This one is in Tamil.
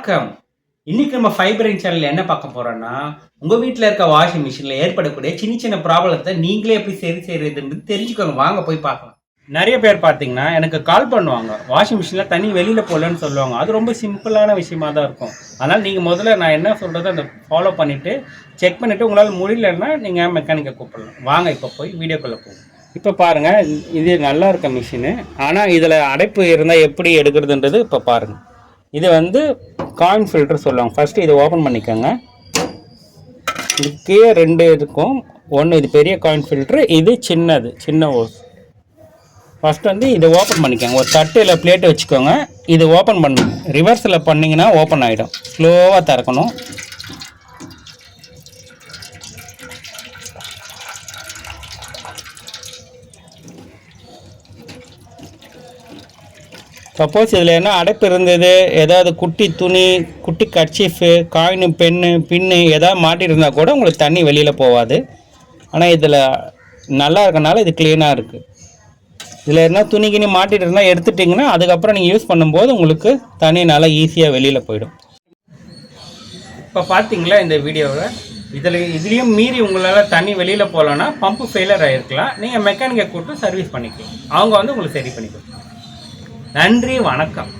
வணக்கம். இன்னைக்கு நம்ம ஃபைபரின் சேனல்ல என்ன பார்க்க போறோம்னா, உங்க வீட்ல இருக்க வாஷிங் மிஷின்ல ஏற்படக்கூடிய சின்ன சின்ன ப்ராப்ளத்த நீங்களே எப்படி சரி செய்றதுன்னு தெரிஞ்சுக்கோங்க. வாங்க போய் பார்க்கலாம். நெறைய பேர் பார்த்தீங்கன்னா, எனக்கு கால் பண்ணுவாங்க. வாஷிங் மிஷின்ல தண்ணி வெளியில போலன்னு சொல்லுவாங்க. அது ரொம்ப சிம்பிளான விஷயமா தான் இருக்கும். அதனால நீங்க முதல்ல நான் என்ன சொல்றதோ அத ஃபாலோ பண்ணிட்டு, செக் பண்ணிட்டு உங்களால முடியலன்னா நீங்க மெக்கானிக்க கூப்பிடலாம். வாங்க இப்ப போய் வீடியோக்குள்ள போவோம். இப்ப பாருங்க, இது நல்லா இருக்க மிஷினு. ஆனா இதுல அடைப்பு இருந்தா எப்படி எடுக்கிறதுன்றது இப்ப பாருங்க. இது வந்து காயின் ஃபில்டர் சொல்லுவாங்க. ஃபஸ்ட்டு இதை ஓப்பன் பண்ணிக்கோங்க. இதுக்கே ரெண்டு இருக்கும். ஒன்று இது பெரிய காயின் ஃபில்ட்ரு, இது சின்ன ஓஸ். ஃபஸ்ட் வந்து இதை ஓப்பன் பண்ணிக்கோங்க. ஒரு தட்டில் பிளேட்டு வச்சுக்கோங்க. இது ஓப்பன் பண்ணுங்க. ரிவர்ஸில் பண்ணிங்கன்னா ஓப்பன் ஆகிடும். ஸ்லோவாக திறக்கணும். சப்போஸ் இதில் என்ன அடைப்பு இருந்தது, ஏதாவது குட்டி துணி, குட்டி கர்ச்சீஃபு, காயினு, பின்னு ஏதாவது மாட்டியிருந்தா கூட உங்களுக்கு தண்ணி வெளியில் போகாது. ஆனால் இதில் நல்லா இருக்கனால இது க்ளீனாக இருக்குது. இதில் என்ன துணி கிணி மாட்டிட்டு இருந்தால் எடுத்துட்டிங்கன்னா அதுக்கப்புறம் நீங்கள் யூஸ் பண்ணும்போது உங்களுக்கு தண்ணி நல்லா ஈஸியாக வெளியில் போயிடும். இப்போ பார்த்தீங்களா இந்த வீடியோவில், இதுலேயும் மீறி உங்களால் தண்ணி வெளியில் போகலன்னா பம்பு ஃபெயிலியர் ஆகிருக்கலாம். நீங்கள் மெக்கானிக்கை கூப்பிட்டு சர்வீஸ் பண்ணிக்கலாம். அவங்க வந்து உங்களுக்கு சரி பண்ணி கொடுக்கலாம். நன்றி, வணக்கம்.